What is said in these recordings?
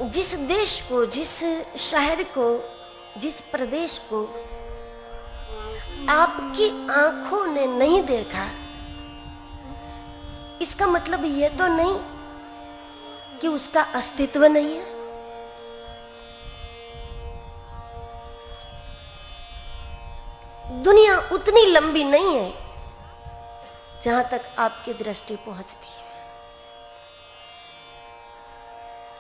जिस देश को, जिस शहर को, जिस प्रदेश को आपकी आंखों ने नहीं देखा, इसका मतलब ये तो नहीं कि उसका अस्तित्व नहीं है। दुनिया उतनी लंबी नहीं है जहां तक आपकी दृष्टि पहुंचती है।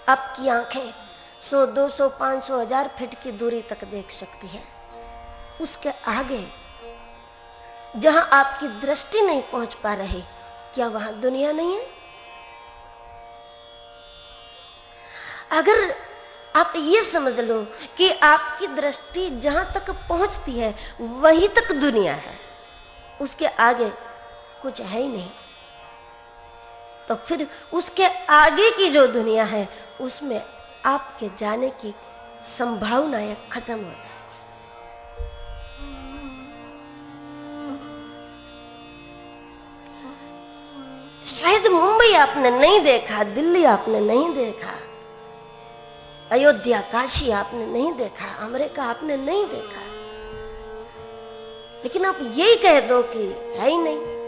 आपकी आंखें 100, 200, 500, 1000 फीट की दूरी तक देख सकती है। उसके आगे जहां आपकी दृष्टि नहीं पहुंच पा रही, क्या वहां दुनिया नहीं है? अगर आप ये समझ लो कि आपकी दृष्टि जहां तक पहुंचती है वहीं तक दुनिया है, उसके आगे कुछ है ही नहीं, तो फिर उसके आगे की जो दुनिया है उसमें आपके जाने की संभावनाएं खत्म हो जाए। शायद मुंबई आपने नहीं देखा, दिल्ली आपने नहीं देखा, अयोध्या, काशी आपने नहीं देखा, अमेरिका आपने नहीं देखा, लेकिन आप यही कह दो कि है ही नहीं।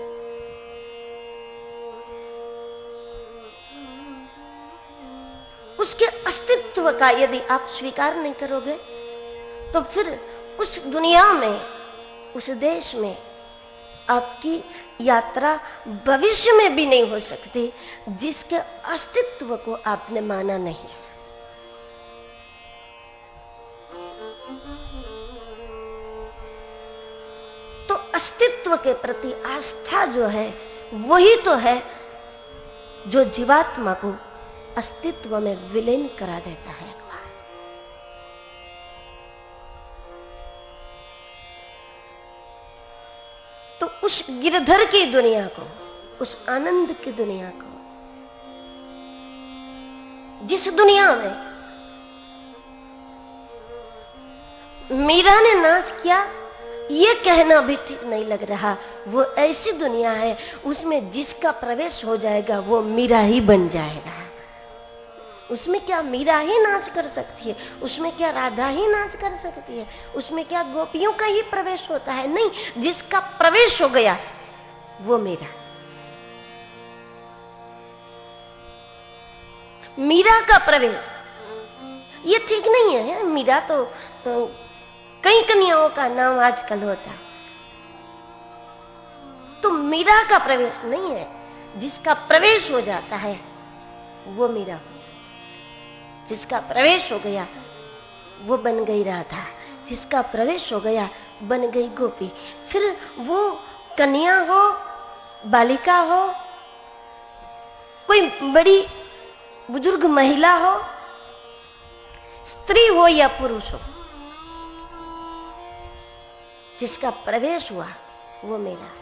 उसके अस्तित्व का यदि आप स्वीकार नहीं करोगे तो फिर उस दुनिया में, उस देश में आपकी यात्रा भविष्य में भी नहीं हो सकती जिसके अस्तित्व को आपने माना नहीं। तो अस्तित्व के प्रति आस्था जो है वही तो है जो जीवात्मा को अस्तित्व में विलीन करा देता है। तो उस गिरधर की दुनिया को, उस आनंद की दुनिया को, जिस दुनिया में मीरा ने नाच किया, ये कहना भी ठीक नहीं लग रहा। वो ऐसी दुनिया है उसमें जिसका प्रवेश हो जाएगा वो मीरा ही बन जाएगा। उसमें क्या मीरा ही नाच कर सकती है? उसमें क्या राधा ही नाच कर सकती है? उसमें क्या गोपियों का ही प्रवेश होता है? नहीं, जिसका प्रवेश हो गया वो मीरा। मीरा का प्रवेश ये ठीक नहीं है। मीरा तो कई कन्याओं का नाम आजकल होता है, तो मीरा का प्रवेश नहीं है। जिसका प्रवेश हो जाता है वो मीरा हो जाता है। जिसका प्रवेश हो गया वो बन गई राधा, जिसका प्रवेश हो गया बन गई गोपी। फिर वो कन्या हो, बालिका हो, कोई बड़ी बुजुर्ग महिला हो, स्त्री हो या पुरुष हो, जिसका प्रवेश हुआ वो मेरा है।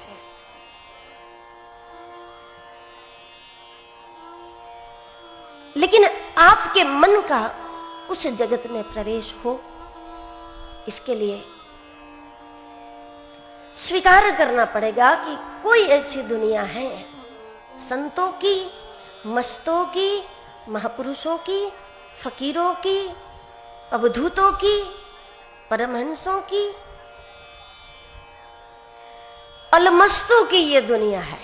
लेकिन आपके मन का उस जगत में प्रवेश हो, इसके लिए स्वीकार करना पड़ेगा कि कोई ऐसी दुनिया है संतों की, मस्तों की, महापुरुषों की, फकीरों की, अवधूतों की, परमहंसों की, अलमस्तों की ये दुनिया है,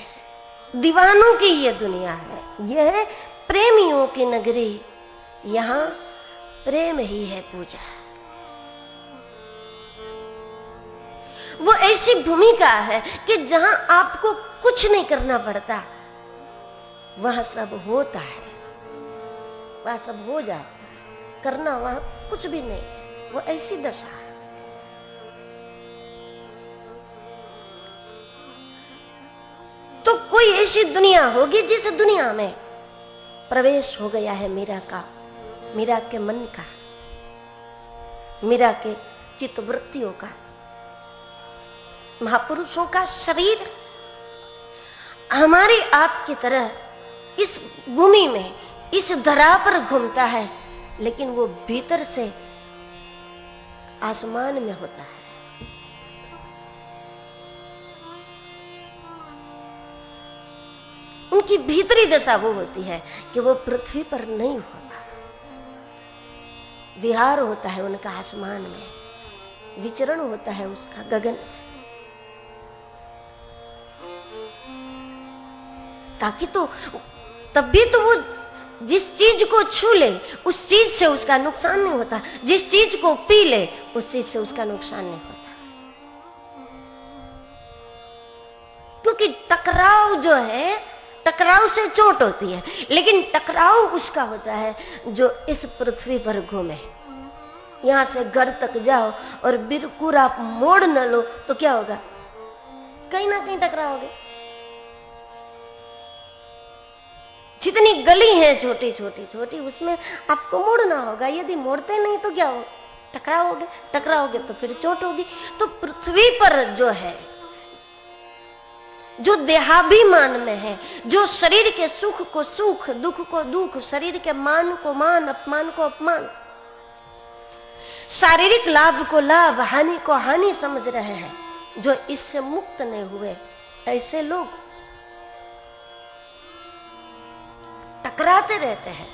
दीवानों की ये दुनिया है। यह प्रेमियों की नगरी, यहां प्रेम ही है पूजा। वो ऐसी भूमिका है कि जहां आपको कुछ नहीं करना पड़ता, वहां सब होता है, वहां सब हो जाता है। करना वहां कुछ भी नहीं, वो ऐसी दशा है। तो कोई ऐसी दुनिया होगी जिस दुनिया में प्रवेश हो गया है मीरा का, मीरा के मन का, मीरा के चित्तवृत्तियों का, महापुरुषों का शरीर हमारी आपकी तरह इस भूमि में, इस धरा पर घूमता है, लेकिन वो भीतर से आसमान में होता है। उनकी भीतरी दशा वो होती है कि वो पृथ्वी पर नहीं होता। विहार होता है उनका आसमान में, विचरण होता है उसका गगन, ताकि तो तभी तो वो जिस चीज को छू ले उस चीज से उसका नुकसान नहीं होता, जिस चीज को पी ले उस चीज से उसका नुकसान नहीं होता। क्योंकि टकराव जो है, टकराव से चोट होती है, लेकिन टकराव उसका होता है जो इस पृथ्वी पर घूमे। यहां से घर तक जाओ और बिल्कुल आप मोड़ न लो तो क्या होगा, कहीं ना कहीं टकराओगे। जितनी गली है छोटी छोटी छोटी, उसमें आपको मोड़ना होगा। यदि मोड़ते नहीं तो क्या हो, टकराओगे, टकराओगे तो फिर चोट होगी। तो पृथ्वी पर जो है, जो देहाभिमान में है, जो शरीर के सुख को सुख, दुख को दुख, शरीर के मान को मान, अपमान को अपमान, शारीरिक लाभ को लाभ, हानि को हानि समझ रहे हैं, जो इससे मुक्त नहीं हुए, ऐसे लोग टकराते रहते हैं।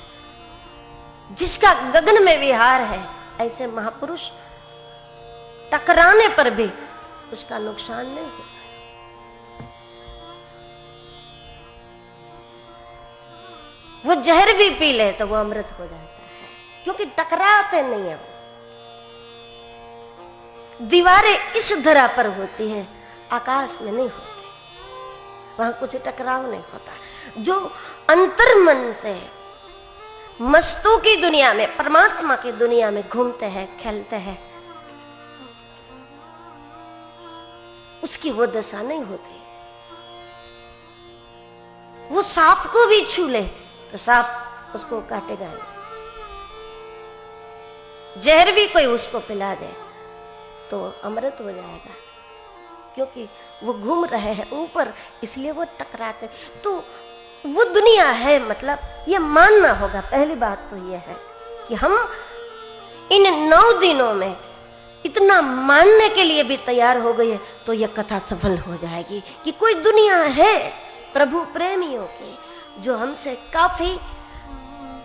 जिसका गगन में विहार है, ऐसे महापुरुष टकराने पर भी उसका नुकसान नहीं होता। वो जहर भी पी ले तो वो अमृत हो जाता है, क्योंकि टकराते नहीं है। दीवारें इस धरा पर होती है, आकाश में नहीं होती, वहां कुछ टकराव नहीं होता। जो अंतर मन से मस्तों की दुनिया में, परमात्मा की दुनिया में घूमते हैं, खेलते हैं, उसकी वो दशा नहीं होती। वो सांप को भी छू ले तो सांप उसको काटेगा नहीं, जहर भी कोई उसको पिला दे तो अमृत हो जाएगा, क्योंकि वो घूम रहे हैं ऊपर, इसलिए वो टकराते। तो वो दुनिया है, मतलब ये मानना होगा। पहली बात तो ये है कि हम इन 9 दिनों में इतना मानने के लिए भी तैयार हो गए तो यह कथा सफल हो जाएगी कि कोई दुनिया है प्रभु प्रेमियों की, जो हमसे काफी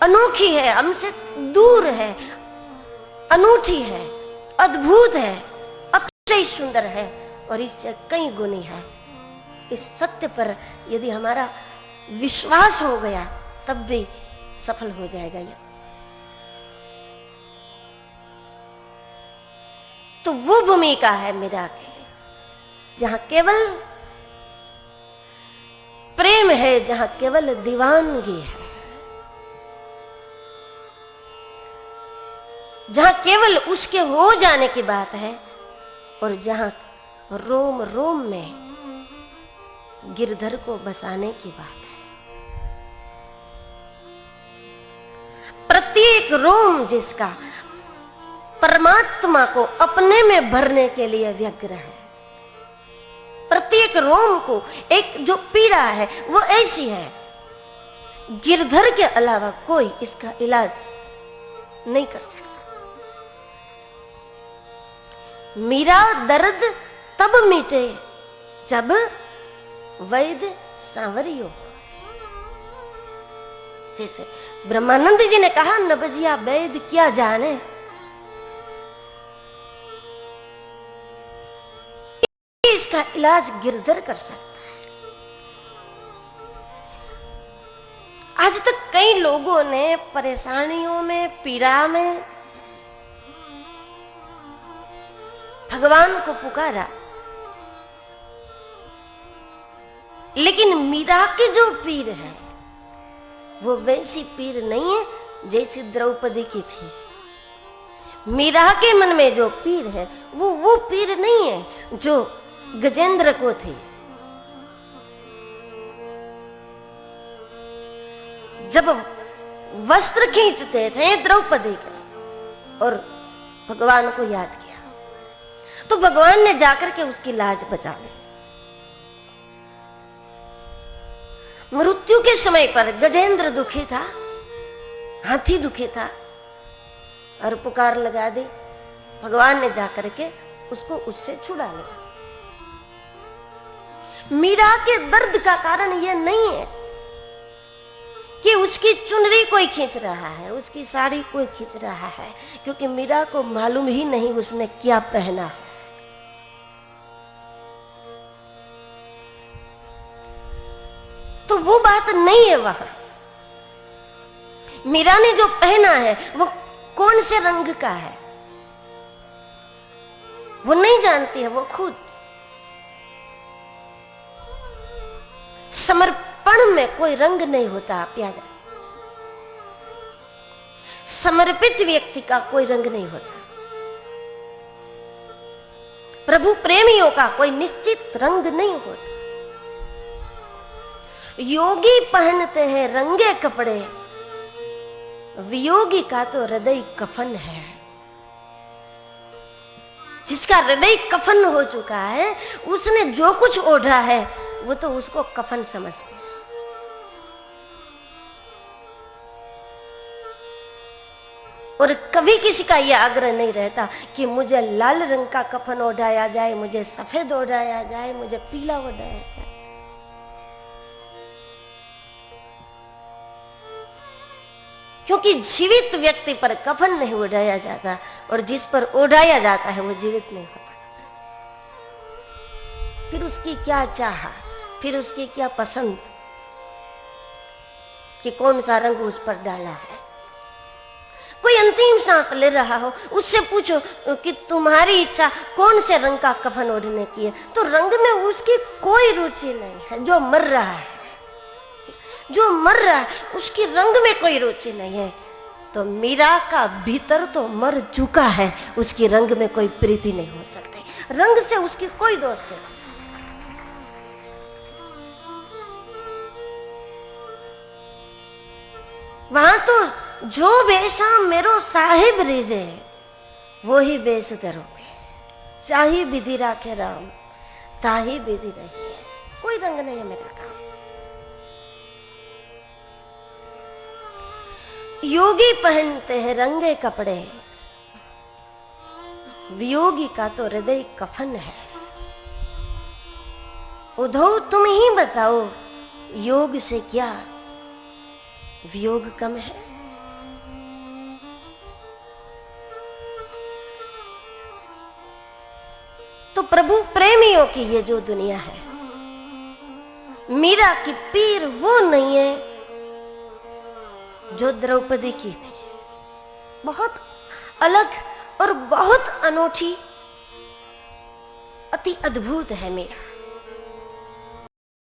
अनोखी है, हमसे दूर है, अनूठी है, अद्भुत है, अतिशय सुंदर है और इससे कई गुनी है। इस सत्य पर यदि हमारा विश्वास हो गया तब भी सफल हो जाएगा यह। तो वो भूमिका है मीरा की, जहां केवल प्रेम है, जहां केवल दीवानगी है, जहां केवल उसके हो जाने की बात है और जहां रोम रोम में गिरधर को बसाने की बात है। प्रत्येक रोम जिसका परमात्मा को अपने में भरने के लिए व्यग्र है, प्रत्येक रोम को एक जो पीड़ा है वो ऐसी है, गिरधर के अलावा कोई इसका इलाज नहीं कर सकता। मीरा दर्द तब मिटे जब वैद्य सांवरियो। जैसे ब्रह्मानंद जी ने कहा, नबजिया वैद्य क्या जाने, इसका इलाज गिरधर कर सकता है। आज तक कई लोगों ने परेशानियों में, पीड़ा में भगवान को पुकारा, लेकिन मीरा की जो पीर है वो वैसी पीर नहीं है जैसी द्रौपदी की थी। मीरा के मन में जो पीर है वो पीर नहीं है जो गजेंद्र को थी। जब वस्त्र खींचते थे द्रौपदी के और भगवान को याद किया तो भगवान ने जाकर के उसकी लाज बचा ली। मृत्यु के समय पर गजेंद्र दुखी था, हाथी दुखी था और पुकार लगा दी, भगवान ने जाकर के उसको उससे छुड़ा लिया। मीरा के दर्द का कारण यह नहीं है कि उसकी चुनरी कोई खींच रहा है, उसकी साड़ी कोई खींच रहा है, क्योंकि मीरा को मालूम ही नहीं उसने क्या पहना है। तो वो बात नहीं है वहां। मीरा ने जो पहना है वो कौन से रंग का है वो नहीं जानती है, वो खुद समर्पण में कोई रंग नहीं होता। आप याद रखें, समर्पित व्यक्ति का कोई रंग नहीं होता। प्रभु प्रेमियों का कोई निश्चित रंग नहीं होता। योगी पहनते हैं रंगे कपड़े, वियोगी का तो हृदय कफन है। जिसका हृदय कफन हो चुका है, उसने जो कुछ ओढ़ा है वो तो उसको कफन समझते हैं। और कभी किसी का यह आग्रह नहीं रहता कि मुझे लाल रंग का कफन ओढ़ाया जाए, मुझे सफेद ओढ़ाया जाए, मुझे पीला ओढ़ाया जाए। क्योंकि जीवित व्यक्ति पर कफन नहीं ओढ़ाया जाता, और जिस पर ओढ़ाया जाता है वो जीवित नहीं होता। फिर उसकी क्या चाह, फिर उसकी क्या पसंद कि कौन सा रंग उस पर डाला है। कोई अंतिम सांस ले रहा हो, उससे पूछो कि तुम्हारी इच्छा कौन से रंग का कफन ओढ़ने की है, तो रंग में उसकी कोई रुचि नहीं है। जो मर रहा है, जो मर रहा है, उसकी रंग में कोई रुचि नहीं है। तो मीरा का भीतर तो मर चुका है, उसकी रंग में कोई प्रीति नहीं हो सकती। रंग से उसकी कोई दोस्ती नहीं। वहां तो जो बेशा मेरो साहिब रिजे वो ही बेस दरोगे, चाहे विधि राखे राम ताही विधि रही है। कोई रंग नहीं है मेरा काम। योगी पहनते हैं रंगे कपड़े, वियोगी का तो हृदय कफन है। उद्धव तुम ही बताओ, योग से क्या वियोग कम है? तो प्रभु प्रेमियों की ये जो दुनिया है, मीरा की पीर वो नहीं है जो द्रौपदी की थी। बहुत अलग और बहुत अनोखी, अति अद्भुत है मीरा।